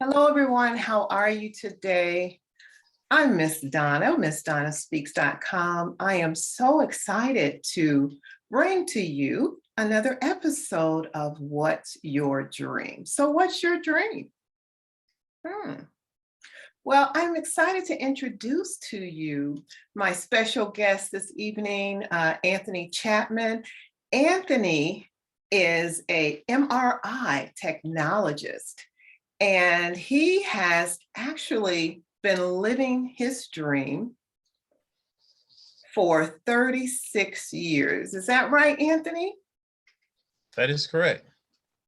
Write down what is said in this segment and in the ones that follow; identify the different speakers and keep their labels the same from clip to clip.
Speaker 1: Hello, everyone. How are you today? I'm Miss Donna, MissDonnaSpeaks.com. I am so excited to bring to you another episode of What's Your Dream? So, what's your dream? Hmm. Well, I'm excited to introduce to you my special guest this evening, Anthony Chapman. Anthony is a MRI technologist. And he has actually been living his dream for 36 years. Is that right, Anthony?
Speaker 2: That is correct.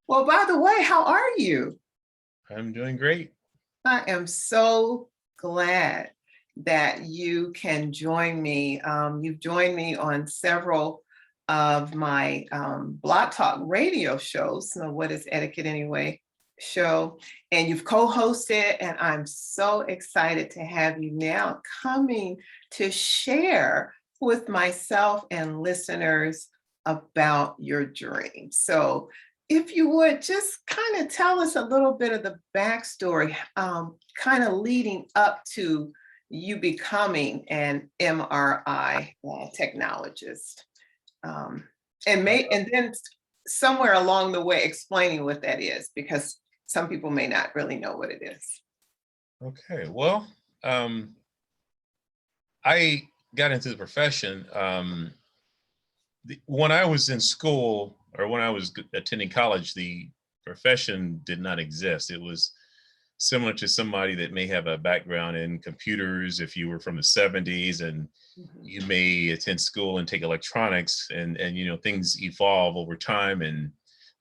Speaker 1: Well, by the way, how are you?
Speaker 2: I'm doing great.
Speaker 1: I am so glad that you can join me. You've joined me on several of my Blog Talk radio shows. So, What is Etiquette Anyway? Show, and you've co-hosted, and I'm so excited to have you now coming to share with myself and listeners about your dream. So if you would just kind of tell us a little bit of the backstory, kind of leading up to you becoming an MRI technologist, and then somewhere along the way explaining what that is, because some people may not really know what it is.
Speaker 2: Okay, well, I got into the profession when I was in school, or when I was attending college. The profession did not exist. It was similar to somebody that may have a background in computers. If you were from the 70s, and you may attend school and take electronics, and things evolve over time and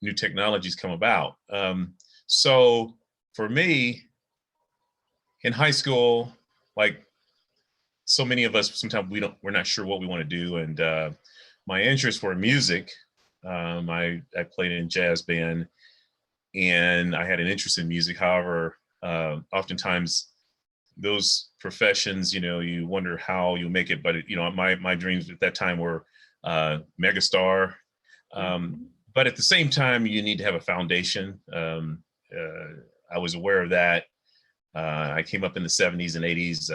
Speaker 2: new technologies come about. So for me, in high school, like so many of us, sometimes we're not sure what we want to do. And my interests were music. I played in jazz band, and I had an interest in music. However, oftentimes those professions, you wonder how you'll make it. But my dreams at that time were megastar. But at the same time, you need to have a foundation. I was aware of that. I came up in the 70s and 80s.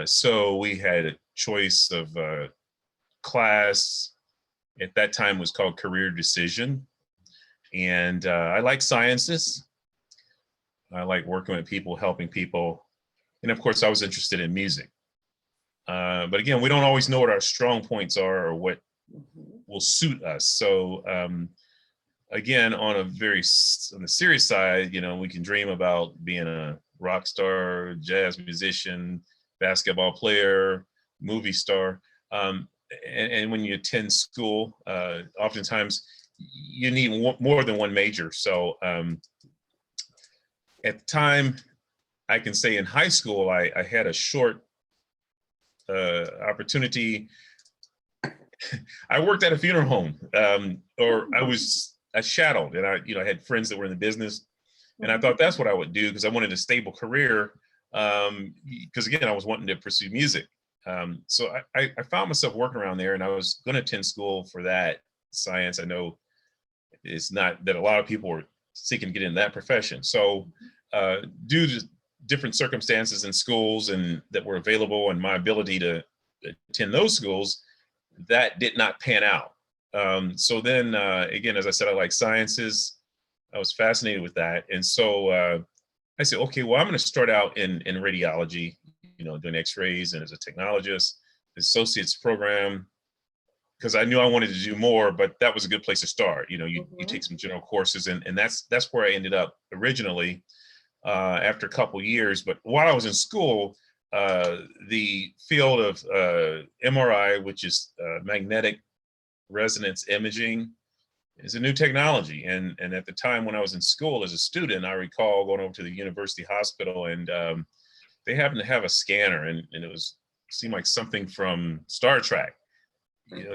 Speaker 2: So we had a choice of class. At that time was called career decision. And I like sciences. I like working with people, helping people. And of course, I was interested in music. But again, we don't always know what our strong points are or what will suit us. So again, on the serious side, we can dream about being a rock star, jazz musician, basketball player, movie star. And when you attend school, oftentimes you need more than one major. So at the time, I can say in high school, I had a short opportunity. I worked at a funeral home, or I shadowed, and I had friends that were in the business, and I thought that's what I would do because I wanted a stable career. Because again, I was wanting to pursue music. So I found myself working around there, and I was going to attend school for that science. I know it's not that a lot of people are seeking to get in that profession. So due to different circumstances in schools and that were available, and my ability to attend those schools, that did not pan out. So then again, as I said, I like sciences. I was fascinated with that. And so I said, okay, well, I'm going to start out in radiology, doing x-rays, and as a technologist, associate's program, because I knew I wanted to do more, but that was a good place to start. You take some general courses, and that's where I ended up originally after a couple years. But while I was in school, the field of MRI, which is magnetic resonance imaging, is a new technology. And at the time when I was in school as a student, I recall going over to the university hospital, and they happened to have a scanner, and it seemed like something from Star Trek.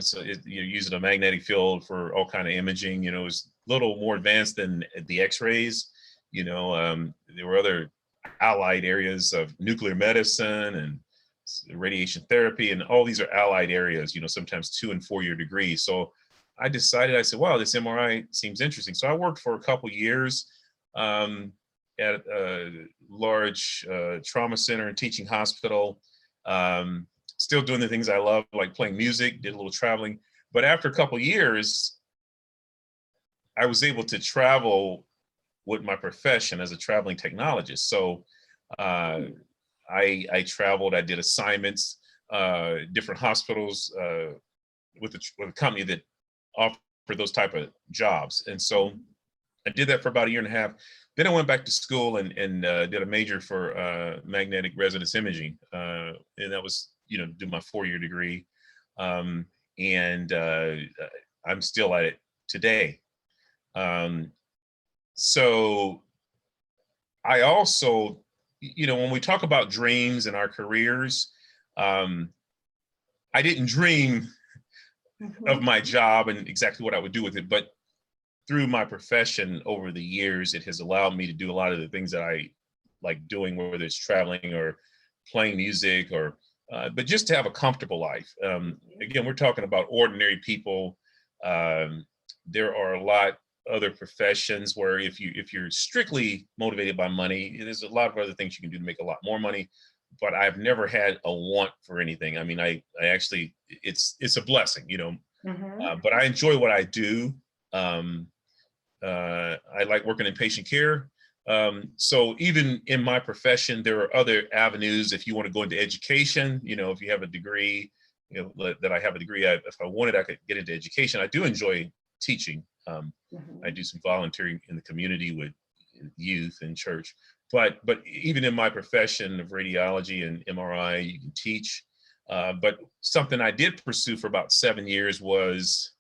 Speaker 2: So you're using a magnetic field for all kind of imaging. It was a little more advanced than the X-rays. There were other allied areas of nuclear medicine and radiation therapy, and all these are allied areas, sometimes 2 and 4 year degrees. So I said, wow, this MRI seems interesting. So I worked for a couple years at a large trauma center and teaching hospital. Still doing the things I love, like playing music, did a little traveling. But after a couple of years, I was able to travel with my profession as a traveling technologist. So I traveled, I did assignments, different hospitals with a company that offered those type of jobs. And so I did that for about a year and a half. Then I went back to school and did a major for magnetic resonance imaging. And that was, do my 4-year degree. And I'm still at it today. So I also, when we talk about dreams and our careers, I didn't dream of my job and exactly what I would do with it, but through my profession over the years, it has allowed me to do a lot of the things that I like doing, whether it's traveling or playing music or, but just to have a comfortable life. Again, we're talking about ordinary people. There are a lot other professions where if you're strictly motivated by money, there's a lot of other things you can do to make a lot more money. But I've never had a want for anything. I mean, I actually, it's a blessing, but I enjoy what I do. I like working in patient care. So even in my profession, there are other avenues. If you want to go into education, if you have a degree, that I have a degree, if I wanted, I could get into education. I do enjoy teaching. I do some volunteering in the community with youth and church. But even in my profession of radiology and MRI, you can teach. But something I did pursue for about 7 years was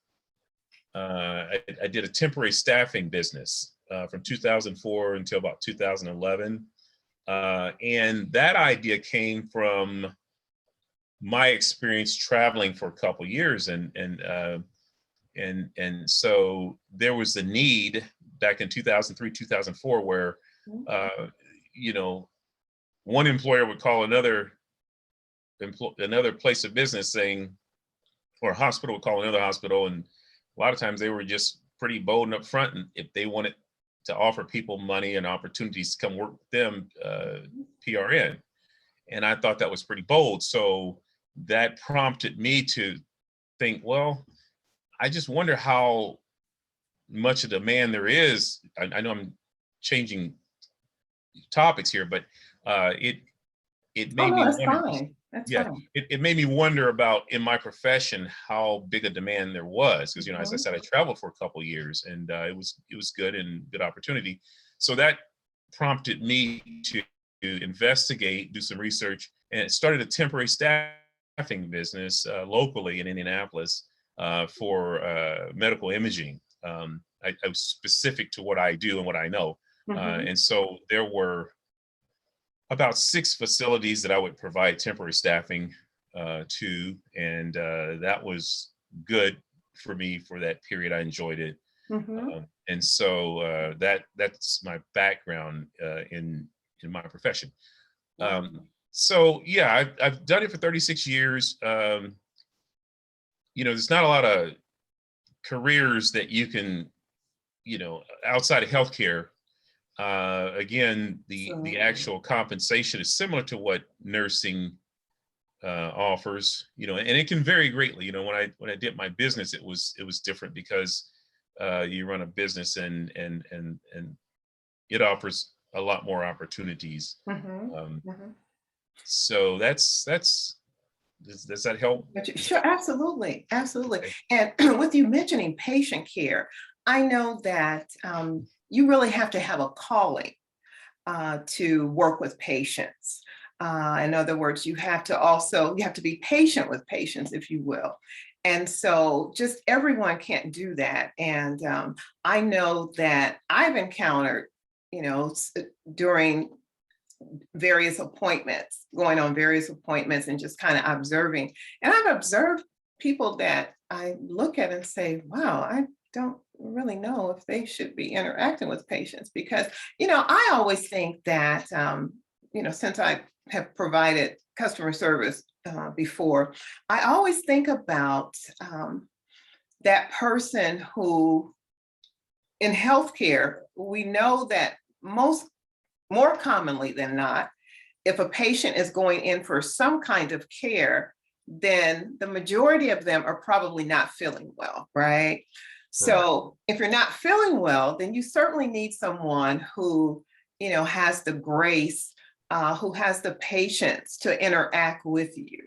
Speaker 2: I did a temporary staffing business from 2004 until about 2011. And that idea came from my experience traveling for a couple of years. And so there was a need back in 2003, 2004, where, one employer would call another place of business saying, or a hospital would call another hospital. And a lot of times they were just pretty bold and upfront. And if they wanted to offer people money and opportunities to come work with them, PRN. And I thought that was pretty bold. So that prompted me to think, well, I just wonder how much of demand there is. I know I'm changing topics here, but it made me
Speaker 1: that's
Speaker 2: wonder.
Speaker 1: fine. That's
Speaker 2: Yeah,
Speaker 1: fine.
Speaker 2: it made me wonder about in my profession how big a demand there was, because as I said, I traveled for a couple of years, and it was good and good opportunity. So that prompted me to investigate, do some research, and started a temporary staffing business locally in Indianapolis for medical imaging. I was specific to what I do and what I know, and so there were about 6 facilities that I would provide temporary staffing to, and that was good for me for that period. I enjoyed it, and so that's my background in my profession. So yeah, I've done it for 36 years. There's not a lot of careers that you can, outside of healthcare. Again, the actual compensation is similar to what nursing offers, and it can vary greatly. When I did my business, it was different because you run a business and it offers a lot more opportunities. So does that help?
Speaker 1: Sure, absolutely, absolutely.
Speaker 2: Okay.
Speaker 1: And with you mentioning patient care, I know that you really have to have a calling to work with patients. In other words, you have to be patient with patients, if you will. And so just everyone can't do that. And I know that I've encountered, during going on various appointments and just kind of observing. And I've observed people that I look at and say, wow, I don't really know if they should be interacting with patients because, I always think that, since I have provided customer service before, I always think about that person who in healthcare, we know that most more commonly than not, if a patient is going in for some kind of care, then the majority of them are probably not feeling well, right?
Speaker 2: Correct.
Speaker 1: So if you're not feeling well, then you certainly need someone who, has the grace, who has the patience to interact with you.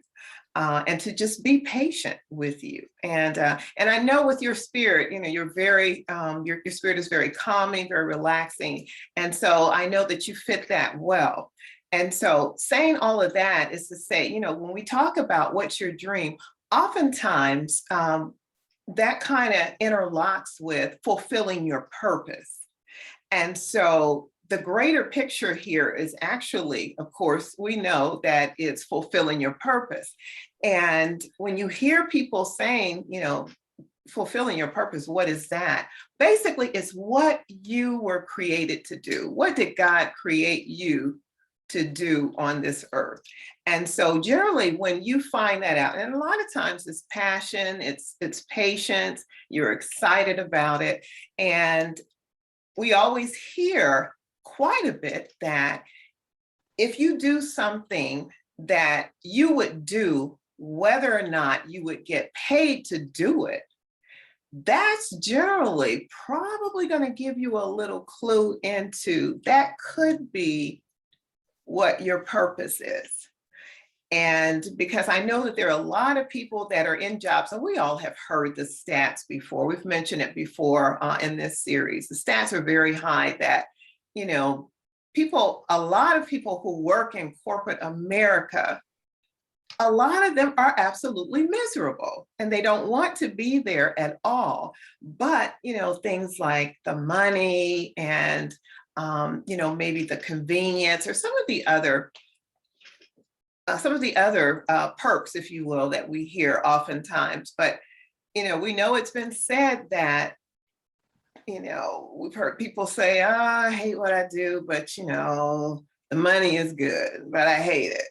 Speaker 1: And to just be patient with you, and I know with your spirit, you're very your spirit is very calming, very relaxing, and so I know that you fit that well. And so saying all of that is to say, when we talk about what's your dream, oftentimes that kind of interlocks with fulfilling your purpose. And so the greater picture here is actually, of course, we know that it's fulfilling your purpose. And when you hear people saying, fulfilling your purpose, what is that? Basically, it's what you were created to do. What did God create you to do on this earth? And so generally when you find that out, and a lot of times it's passion, it's patience, you're excited about it. And we always hear quite a bit that if you do something that you would do, whether or not you would get paid to do it, that's generally probably going to give you a little clue into that could be what your purpose is. And because I know that there are a lot of people that are in jobs, and we all have heard the stats before. We've mentioned it before in this series. The stats are very high that, a lot of people who work in corporate America, a lot of them are absolutely miserable and they don't want to be there at all. But, things like the money and, maybe the convenience or some of the other perks, if you will, that we hear oftentimes. But, we know it's been said that, we've heard people say, oh, I hate what I do, but, the money is good, but I hate it.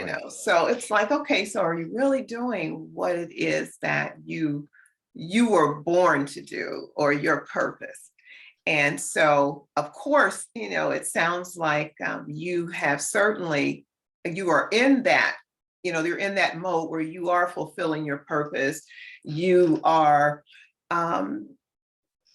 Speaker 2: Right.
Speaker 1: So it's like, okay, so are you really doing what it is that you were born to do, or your purpose? And so, of course, it sounds like you have certainly, you are in that, you're in that mode where you are fulfilling your purpose. You are,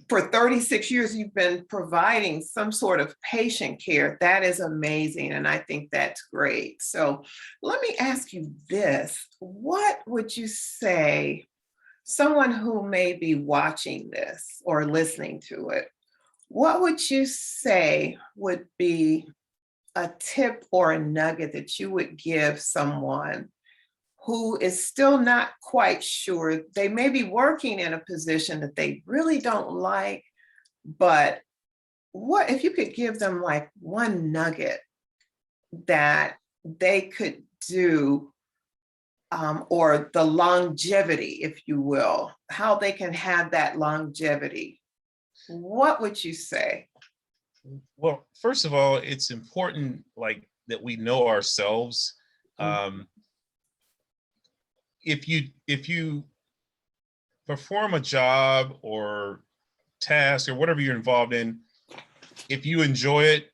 Speaker 1: for 36 years, you've been providing some sort of patient care. That is amazing. And I think that's great. So let me ask you this. What would you say, someone who may be watching this or listening to it, what would you say would be a tip or a nugget that you would give someone who is still not quite sure? They may be working in a position that they really don't like, but what if you could give them like one nugget that they could do, or the longevity, if you will, how they can have that longevity? What would you say?
Speaker 2: Well, first of all, it's important that we know ourselves.
Speaker 1: Mhm.
Speaker 2: Um, if you perform a job or task or whatever you're involved in, if you enjoy it,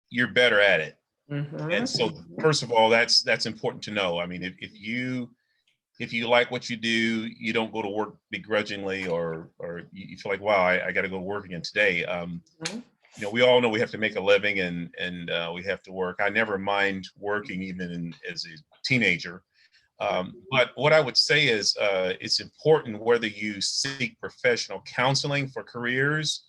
Speaker 2: you're better at it. And so, first of all, that's important to know. I mean, if you like what you do, you don't go to work begrudgingly, or you feel like, wow, I got to go to work again today.
Speaker 1: Mhm.
Speaker 2: We all know we have to make a living, and we have to work. I never mind working, even as a teenager. But what I would say is, it's important whether you seek professional counseling for careers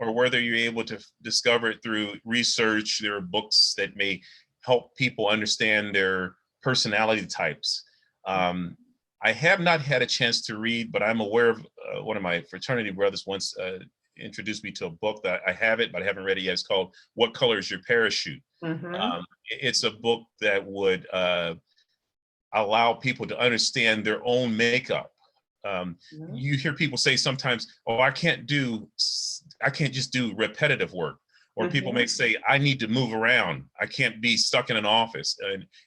Speaker 2: or whether you're able to discover it through research. There are books that may help people understand their personality types. I have not had a chance to read, but I'm aware of one of my fraternity brothers once introduced me to a book that I have it, but I haven't read it yet. It's called "What Color Is Your Parachute?"
Speaker 1: Mhm.
Speaker 2: It's a book that would allow people to understand their own makeup.
Speaker 1: Mhm.
Speaker 2: You hear people say sometimes, "Oh, I can't just do repetitive work," or people may
Speaker 1: Mhm.
Speaker 2: say, "I need to move around. I can't be stuck in an office."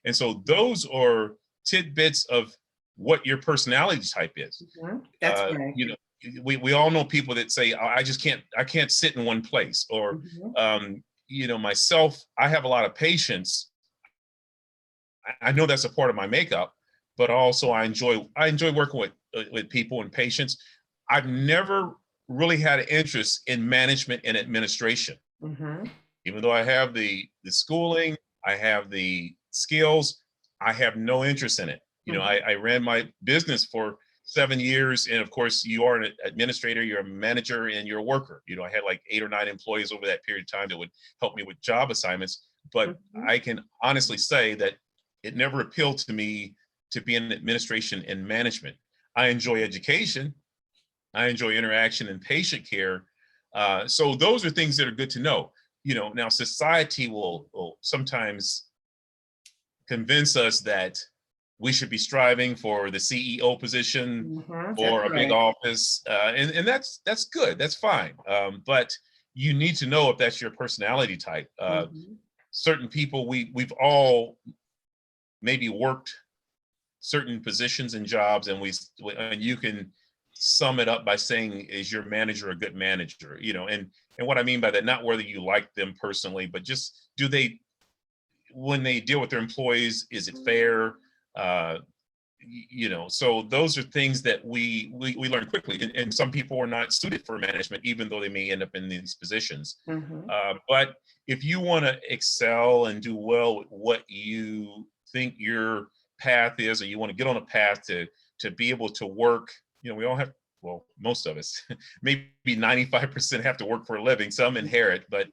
Speaker 2: And so those are tidbits of what your personality type is.
Speaker 1: Mhm. That's right.
Speaker 2: We all know people that say, "Oh, I can't sit in one place," or
Speaker 1: Mhm.
Speaker 2: myself, I have a lot of patience. I know that's a part of my makeup, but also I enjoy working with people and patients. I've never really had an interest in management and administration.
Speaker 1: Mm-hmm.
Speaker 2: Even though I have the schooling, I have the skills, I have no interest in it. I ran my business for 7 years, and of course, you are an administrator, you're a manager, and you're a worker. I had like 8 or 9 employees over that period of time that would help me with job assignments. But
Speaker 1: Mm-hmm.
Speaker 2: I can honestly say that it never appealed to me to be in administration and management. I enjoy education, I enjoy interaction and patient care. So those are things that are good to know. Now society will sometimes convince us that we should be striving for the CEO position
Speaker 1: Mm-hmm. That's
Speaker 2: or a big
Speaker 1: right.
Speaker 2: office, and that's good, that's fine. But you need to know if that's your personality type.
Speaker 1: Mm-hmm.
Speaker 2: Certain people, we've all maybe worked certain positions and jobs, and you can sum it up by saying, is your manager a good manager? And what I mean by that, not whether you like them personally, but just when they deal with their employees, is it fair? uh so those are things that we learn quickly, and some people are not suited for management, even though they may end up in these positions.
Speaker 1: Mm-hmm.
Speaker 2: But if you want to excel and do well with what you think your path is, or you want to get on a path to be able to work, we all have, well, most of us, maybe 95% have to work for a living, some inherit, but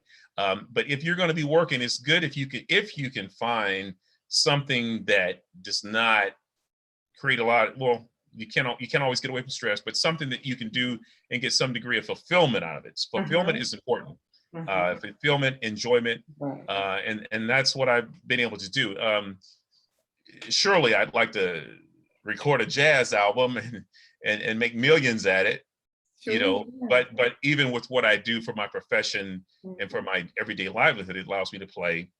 Speaker 2: if you're going to be working, it's good if you can find something that does not create a lot. Well, you can't always get away from stress, but something that you can do and get some degree of fulfillment out of it. Fulfillment
Speaker 1: Mm-hmm.
Speaker 2: is important.
Speaker 1: Mm-hmm.
Speaker 2: Fulfillment, enjoyment,
Speaker 1: Right.
Speaker 2: and that's what I've been able to do. Surely I'd like to record a jazz album and make millions at it,
Speaker 1: Sure. Yeah.
Speaker 2: but even with what I do for my profession and for
Speaker 1: Mm-hmm.
Speaker 2: my everyday livelihood, it allows me to play.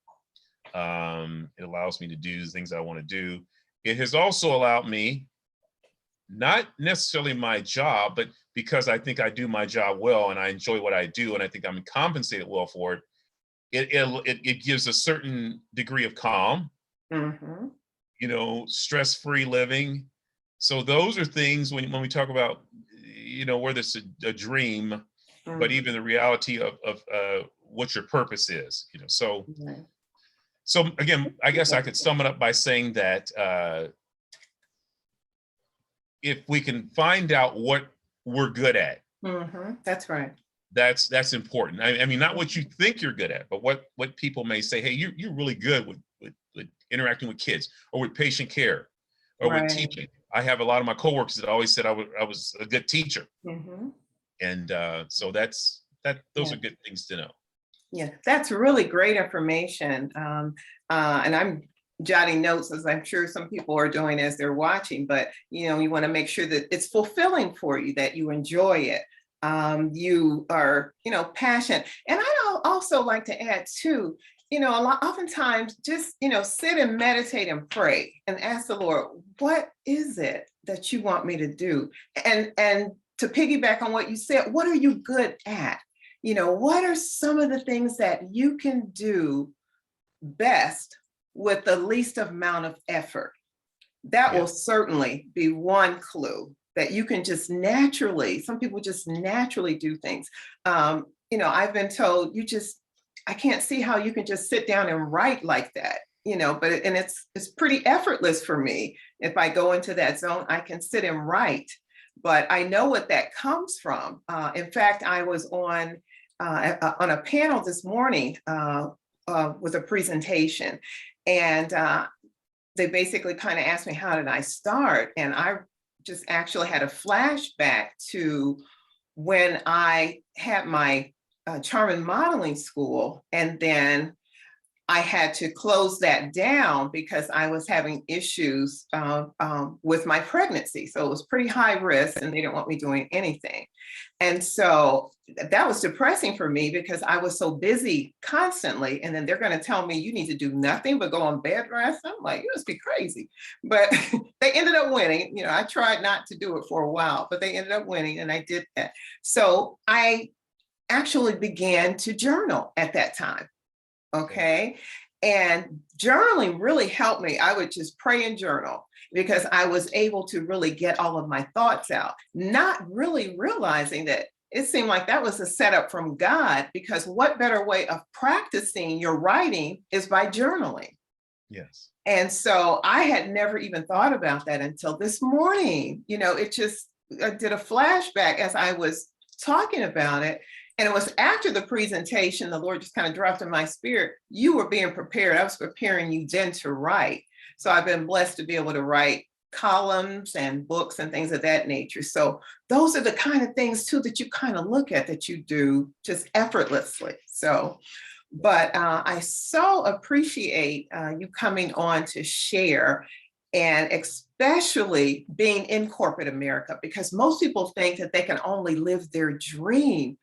Speaker 2: It allows me to do the things I want to do. It has also allowed me, not necessarily my job, but because I think I do my job well and I enjoy what I do and I think I'm compensated well for it, it gives a certain degree of calm,
Speaker 1: Mm-hmm.
Speaker 2: stress-free living. So those are things when we talk about, whether it's a dream, but
Speaker 1: Mm-hmm.
Speaker 2: even the reality of what your purpose is.
Speaker 1: Right.
Speaker 2: So again, I guess I could sum it up by saying that if we can find out what we're good at,
Speaker 1: Mm-hmm. That's right.
Speaker 2: that's important. I mean, not what you think you're good at, but what people may say, hey, you're really good with interacting with kids, or with patient care, or with
Speaker 1: Right.
Speaker 2: teaching. I have a lot of my coworkers that always said I was a good teacher,
Speaker 1: Mm-hmm.
Speaker 2: and so those
Speaker 1: Yeah.
Speaker 2: are good things to know.
Speaker 1: Yeah, that's really great information. And I'm jotting notes, as I'm sure some people are doing as they're watching, but you want to make sure that it's fulfilling for you, that you enjoy it. You are, passionate. And also like to add too, oftentimes just, sit and meditate and pray and ask the Lord, what is it that you want me to do? And to piggyback on what you said, what are you good at? What are some of the things that you can do best with the least amount of effort? That
Speaker 2: Yeah.
Speaker 1: will certainly be one clue that you can just naturally, some people just naturally do things. I've been told I can't see how you can just sit down and write like that, and it's pretty effortless for me. If I go into that zone, I can sit and write, but I know what that comes from. In fact, I was on a panel this morning with a presentation, and they basically kind of asked me, how did I start? And I just actually had a flashback to when I had my Chapman modeling school, and then I had to close that down because I was having issues with my pregnancy. So it was pretty high risk and they didn't want me doing anything. And so that was depressing for me because I was so busy constantly. And then they're going to tell me you need to do nothing but go on bed rest. I'm like, you must be crazy. But they ended up winning. I tried not to do it for a while, but they ended up winning and I did that. So I actually began to journal at that time. Okay. And journaling really helped me. I would just pray and journal because I was able to really get all of my thoughts out, not really realizing that it seemed like that was a setup from God, because what better way of practicing your writing is by journaling.
Speaker 2: Yes.
Speaker 1: And so I had never even thought about that until this morning. It just did a flashback as I was talking about it. And it was after the presentation, the Lord just kind of dropped in my spirit, you were being prepared. I was preparing you then to write. So I've been blessed to be able to write columns and books and things of that nature. So those are the kind of things too that you kind of look at that you do just effortlessly. So, but I so appreciate you coming on to share, and especially being in corporate America, because most people think that they can only live their dream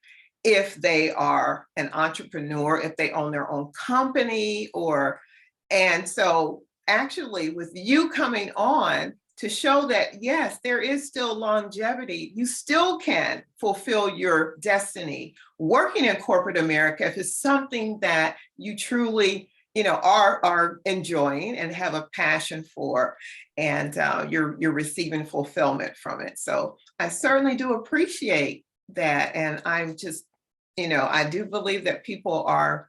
Speaker 1: if they are an entrepreneur, if they own their own company, and so actually with you coming on to show that, yes, there is still longevity, you still can fulfill your destiny working in corporate America if it's something that you truly are enjoying and have a passion for, and you're receiving fulfillment from it. So I certainly do appreciate that, and I'm just I do believe that people are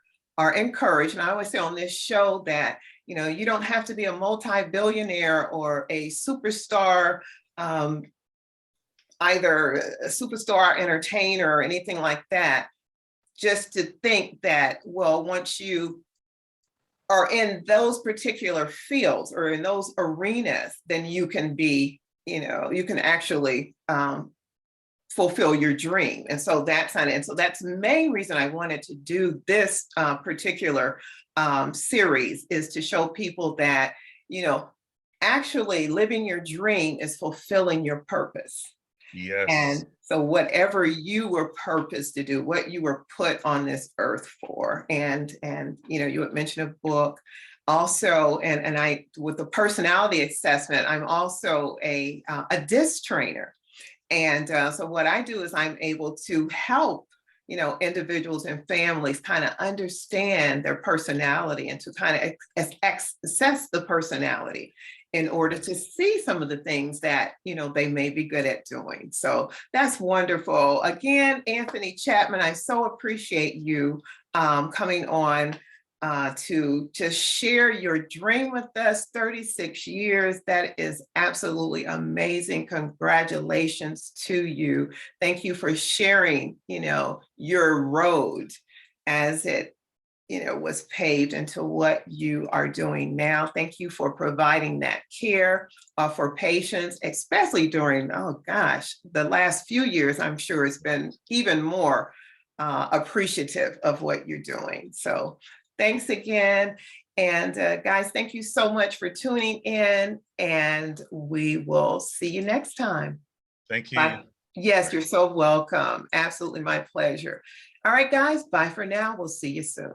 Speaker 1: encouraged. And I always say on this show that, you don't have to be a multi-billionaire or a superstar, either a superstar entertainer or anything like that, just to think that, well, once you are in those particular fields or in those arenas, then you can be, you can actually fulfill your dream. And so that's the main reason I wanted to do this particular series, is to show people that, actually living your dream is fulfilling your purpose.
Speaker 2: Yes.
Speaker 1: And so whatever you were purposed to do, what you were put on this earth for, and you had mentioned a book also, and I, with the personality assessment, I'm also a DISC trainer. And so what I do is I'm able to help, individuals and families kind of understand their personality, and to kind of assess the personality in order to see some of the things that, they may be good at doing. So that's wonderful. Again, Anthony Chapman, I so appreciate you coming on to share your dream with us. 36 years, that is absolutely amazing. Congratulations to you. Thank you for sharing, your road as it, was paved into what you are doing now. Thank you for providing that care for patients, especially during, oh gosh, the last few years. I'm sure it's been even more appreciative of what you're doing. So thanks again. And guys, thank you so much for tuning in, and we will see you next time.
Speaker 2: Thank you.
Speaker 1: Bye. Yes, you're so welcome. Absolutely my pleasure. All right, guys, bye for now. We'll see you soon.